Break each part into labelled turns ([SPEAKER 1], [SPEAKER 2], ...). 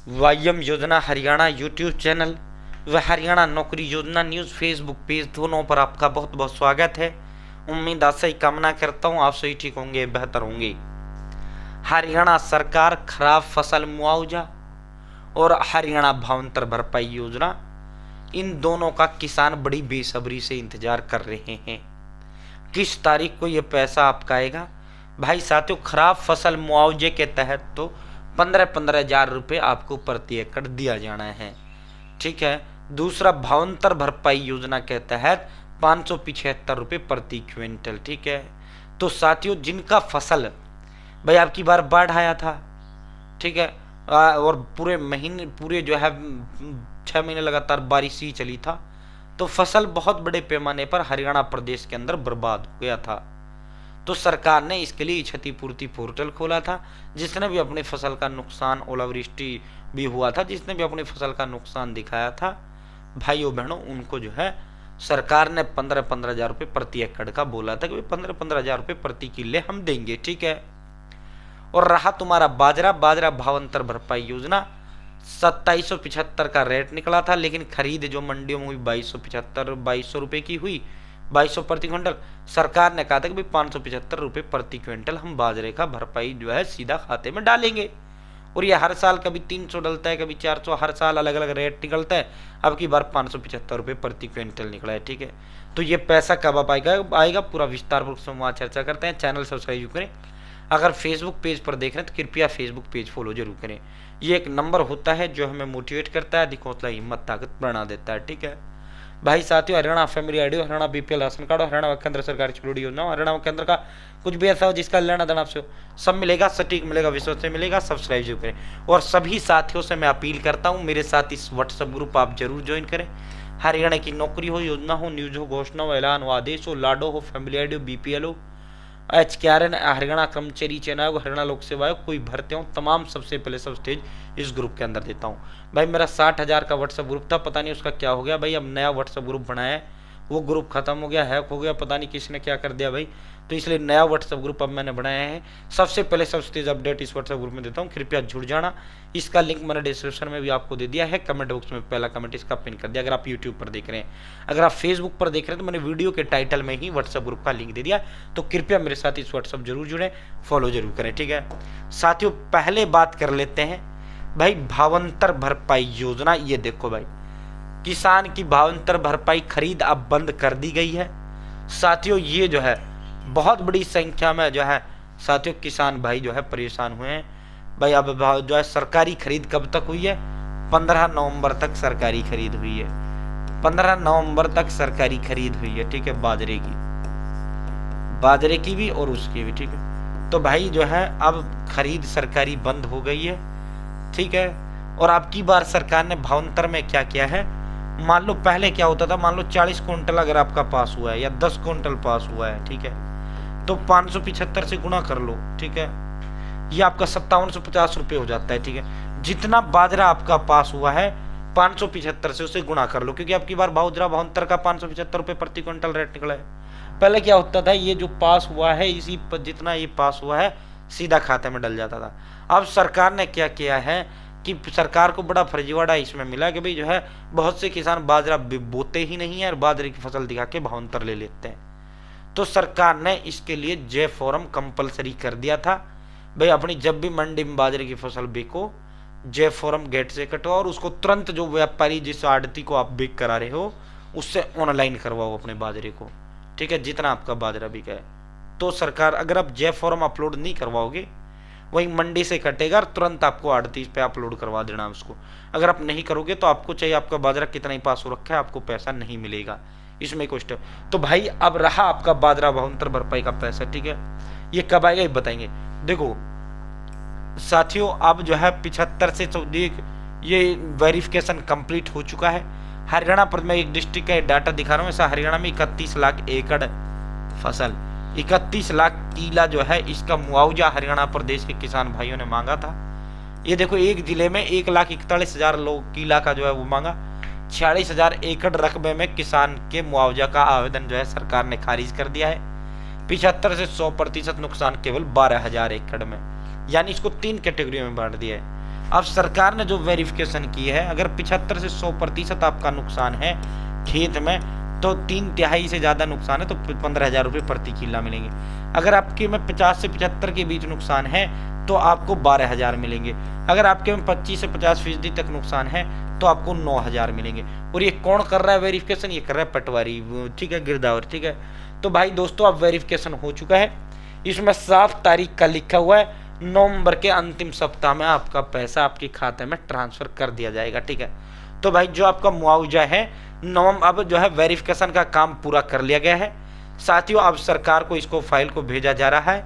[SPEAKER 1] वाईएम योजना Haryana YouTube channel व हरियाणा नौकरी योजना न्यूज़ फेसबुक पेज दोनों पर आपका बहुत बहुत स्वागत है। उम्मीद आशा ही कामना करता हूँ आप सही ठीक होंगे, बेहतर होंगे। हरियाणा सरकार खराब फसल मुआवजा और हरियाणा भावांतर भरपाई योजना, इन दोनों का किसान बड़ी बेसब्री से इंतजार कर रहे हैं। किस तारीख को ये पैसा आपका आएगा? भाई साथियों, खराब फसल मुआवजे के तहत तो 15-15 हजार रुपये आपको प्रति एकड़ दिया जाना है, ठीक है। दूसरा, भावांतर भरपाई योजना के तहत 575 रुपये प्रति क्विंटल, ठीक है। तो साथियों, जिनका फसल भाई आपकी बार बाढ़ आया था, ठीक है, और पूरे जो है 6 महीने लगातार बारिश ही चली था, तो फसल बहुत बड़े पैमाने पर हरियाणा प्रदेश के अंदर बर्बाद हो गया था। तो सरकार ने इसके लिए क्षतिपूर्ति पोर्टल खोला था। जिसने भी अपनी फसल का नुकसान, ओलावृष्टि भी हुआ था, जिसने भी अपनी फसल का नुकसान दिखाया था, भाइयों बहनों, उनको जो है सरकार ने 15-15 हजार रुपये प्रति एकड़ का बोला था कि 15-15 हजार रुपये प्रति किले हम देंगे, ठीक है। और रहा तुम्हारा बाजरा भावांतर भरपाई योजना, 2775 का रेट निकला था, लेकिन खरीद जो मंडियों में हुई 2275 रुपये की हुई, 2200 प्रति क्विंटल। सरकार ने कहा था कि भाई 575 रुपये प्रति क्विंटल हम बाजरे का भरपाई जो है सीधा खाते में डालेंगे। और ये हर साल कभी 300 डलता है, कभी 400, हर साल अलग अलग रेट निकलता है। अब की बार 575 रुपये प्रति क्विंटल निकला है, ठीक है। तो ये पैसा कब आप आएगा पूरा विस्तारपूर्वक से वहाँ चर्चा करते हैं। चैनल सब्सक्राइब करें। अगर फेसबुक पेज पर देख रहे हैं तो कृपया फेसबुक पेज फॉलो जरूर करें। ये एक नंबर होता है जो हमें मोटिवेट करता है, अधिक हौसला, हिम्मत, ताकत बढ़ा देता है, ठीक है। भाई साथियों, Haryana family ID, Haryana BPL ration card, Haryana व केंद्र सरकारी छोड़ी योजना, हरियाणा व केंद्र का कुछ भी ऐसा हो जिसका लेना देना आपसे हो, सब मिलेगा, सटीक मिलेगा, विश्वास से मिलेगा। सब्सक्राइब जरूर करें। और सभी साथियों से मैं अपील करता हूं, मेरे साथ इस व्हाट्सएप ग्रुप आप जरूर ज्वाइन करें। हरियाणा की नौकरी हो, योजना हो, न्यूज हो, घोषणा हो, ऐलान हो, आदेश हो, लाडो हो, फैमिली आईडी हो, बीपीएल हो, HKRN, हरियाणा कर्मचारी चयन आयोग, हरियाणा लोक सेवा आयोग, कोई भर्ती हो, तमाम सबसे पहले सब स्टेज इस ग्रुप के अंदर देता हूँ। भाई मेरा 60 हजार का व्हाट्सएप ग्रुप था, पता नहीं उसका क्या हो गया भाई। अब नया व्हाट्सएप ग्रुप बनाया है, वो ग्रुप खत्म हो गया, हैक हो गया, पता नहीं किसी ने क्या कर दिया भाई। तो इसलिए नया व्हाट्सएप ग्रुप अब मैंने बनाया है। सबसे पहले सब स्टेज अपडेट इस व्हाट्सएप ग्रुप में देता हूँ, कृपया जुड़ जाना। इसका लिंक मैंने डिस्क्रिप्शन में भी आपको दे दिया है, कमेंट बॉक्स में पहला कमेंट इसका पिन कर दिया, अगर आप यूट्यूब पर देख रहे हैं। अगर आप फेसबुक पर देख रहे हैं तो मैंने वीडियो के टाइटल में ही व्हाट्सएप ग्रुप का लिंक दे दिया। तो कृपया मेरे साथ इस व्हाट्सएप जरूर जुड़े, फॉलो जरूर करें, ठीक है। साथियों, पहले बात कर लेते हैं भाई भावांतर भरपाई योजना। ये देखो भाई, किसान की भावांतर भरपाई खरीद अब बंद कर दी गई है। साथियों, ये जो है बहुत बड़ी संख्या में जो है साथियों किसान भाई जो है परेशान हुए हैं भाई। अब जो है सरकारी खरीद कब तक हुई है? 15 नवंबर तक सरकारी खरीद हुई है। 15 नवंबर तक सरकारी खरीद हुई है, ठीक है, बाजरे की भी और उसकी भी, ठीक है। तो भाई जो है अब खरीद सरकारी बंद हो गई है, ठीक है। और अब की बार सरकार ने भावांतर में क्या किया है, मान लो पहले क्या होता था, मान लो 40 क्विंटल अगर आपका पास हुआ है या 10 क्विंटल पास हुआ है, ठीक है, तो 575 से गुणा कर लो, ठीक है, ये आपका 5750 रुपये हो जाता है, ठीक है। जितना बाजरा आपका पास हुआ है 575 से उसे गुणा कर लो, क्योंकि आपकी बार बाजरा भावांतर का 575 रुपये प्रति क्विंटल रेट निकला है। पहले क्या होता था, ये जो पास हुआ है इसी पर जितना ये पास हुआ है सीधा खाते में डल जाता था। अब सरकार ने क्या किया है कि सरकार को बड़ा फर्जीवाड़ा इसमें मिला कि भाई जो है बहुत से किसान बाजरा बोते ही नहीं है और बाजरे की फसल दिखा के भावांतर ले लेते हैं। तो सरकार ने इसके लिए जे फॉर्म कंपलसरी कर दिया था। भाई अपनी जब भी मंडी में बाजरे की फसल बेचो, जे फॉर्म गेट से कटवाओ और उसको तुरंत जो व्यापारी जिस आड़ती को आप बेच करा रहे हो उससे ऑनलाइन करवाओ अपने बाजरे को, ठीक है, जितना आपका बाजरा बिका है। तो सरकार, अगर आप जे फॉर्म अपलोड नहीं करवाओगे, वही मंडी से कटेगा और तुरंत आपको आड़ती पे अपलोड करवा देना उसको। अगर आप नहीं करोगे तो आपको चाहे आपका बाजरा कितना ही पास हो रखा है, आपको पैसा नहीं मिलेगा। इसमें कुछ तो भाई अब रहा आपका बाजरा भावांतर भरपाई का पैसा, ठीक है, ये कब आएगा ये बताएंगे। देखो साथियों, अब जो है 75 से 14 ये वेरिफिकेशन कंप्लीट हो चुका है। हरियाणा पर मैं एक डिस्ट्रिक्ट का डाटा दिखा रहा हूँ। ऐसा हरियाणा में 31 लाख एकड़ फसल, 31 लाख किला जो है इसका मुआवजा हरियाणा प्रदेश के किसान भाइयों ने मांगा था। ये देखो, एक जिले में 1,41,000 लोग किला का जो है वो मांगा। 46,000 एकड़ रकबे में किसान के मुआवजा का आवेदन जो है सरकार ने खारिज कर दिया है। 75 से 100% नुकसान केवल 12,000 एकड़ में, यानी इसको 3 कैटेगरी में बांट दिया है। अब सरकार ने जो वेरिफिकेशन की है, अगर 75 से 100% आपका नुकसान है खेत में तो 3/3 से ज़्यादा नुकसान है तो 15,000 रुपये प्रति किला मिलेंगे। अगर आपके में 50 से 75 के बीच नुकसान है तो आपको 12,000 मिलेंगे। अगर आपके में 25 से 50% तक नुकसान है तो आपको 9,000 मिलेंगे। और ये कौन कर रहा है वेरिफिकेशन? ये कर रहा है पटवारी, ठीक है, गिरदावर, ठीक है। तो भाई दोस्तों अब वेरिफिकेशन हो चुका है, इसमें साफ तारीख का लिखा हुआ है, नवंबर के अंतिम सप्ताह में आपका पैसा आपके खाते में ट्रांसफर कर दिया जाएगा, ठीक है। तो भाई जो आपका मुआवजा है नवंबर, अब जो है वेरिफिकेशन का काम पूरा कर लिया गया है साथियों। अब सरकार को इसको फाइल को भेजा जा रहा है,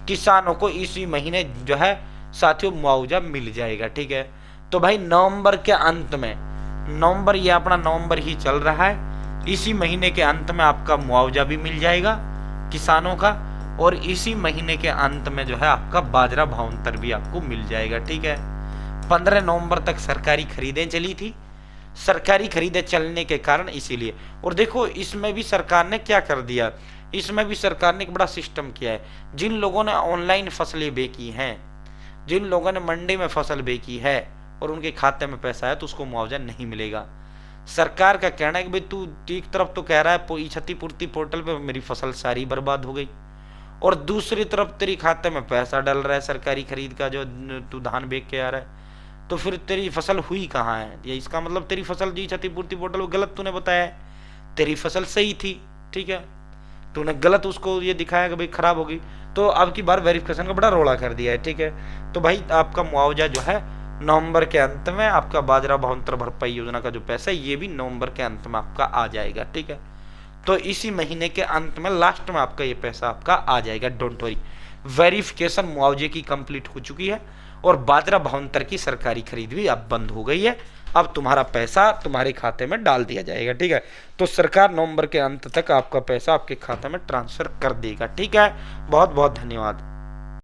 [SPEAKER 1] किसानों को इसी महीने जो है साथियों मुआवजा मिल जाएगा, ठीक है। तो भाई नवंबर के अंत में, नवंबर ये अपना नवंबर ही चल रहा है, इसी महीने के अंत में आपका मुआवजा भी मिल जाएगा किसानों का, और इसी महीने के अंत में जो है आपका बाजरा भावांतर भी आपको मिल जाएगा, ठीक है। 15 नवंबर तक सरकारी खरीदें चली थी, सरकारी खरीदें चलने के कारण इसीलिए। और देखो इसमें भी सरकार ने क्या कर दिया, इसमें भी सरकार ने एक बड़ा सिस्टम किया है। जिन लोगों ने ऑनलाइन फसलें बेची हैं, जिन लोगों ने मंडी में फसल बेची है और उनके खाते में पैसा है तो उसको मुआवजा नहीं मिलेगा। सरकार का कहना है कि भाई तू एक तरफ तो कह रहा है क्षतिपूर्ति पोर्टल पे मेरी फसल सारी बर्बाद हो गई, और दूसरी तरफ तेरी खाते में पैसा डल रहा है सरकारी खरीद का, जो तू धान बेच के आ रहा है, तो फिर तेरी फसल हुई कहाँ है? ये इसका मतलब तेरी फसल जी क्षतिपूर्ति पोर्टल को गलत तूने बताया है, तेरी फसल सही थी, ठीक है, तूने गलत उसको ये दिखाया कि भाई खराब होगी। तो अब की बार वेरिफिकेशन का बड़ा रोड़ा कर दिया है, ठीक है। तो भाई आपका मुआवजा जो है नवंबर के अंत में, आपका बाजरा भावांतर भरपाई योजना का जो पैसा है ये भी नवंबर के अंत में आपका आ जाएगा, ठीक है। तो इसी महीने के अंत में लास्ट में आपका ये पैसा आपका आ जाएगा, डोंट वरी। वेरिफिकेशन मुआवजे की कंप्लीट हो चुकी है और बाजरा भावांतर की सरकारी खरीद भी अब बंद हो गई है। अब तुम्हारा पैसा तुम्हारे खाते में डाल दिया जाएगा, ठीक है। तो सरकार नवंबर के अंत तक आपका पैसा आपके खाते में ट्रांसफर कर देगा, ठीक है। बहुत बहुत धन्यवाद।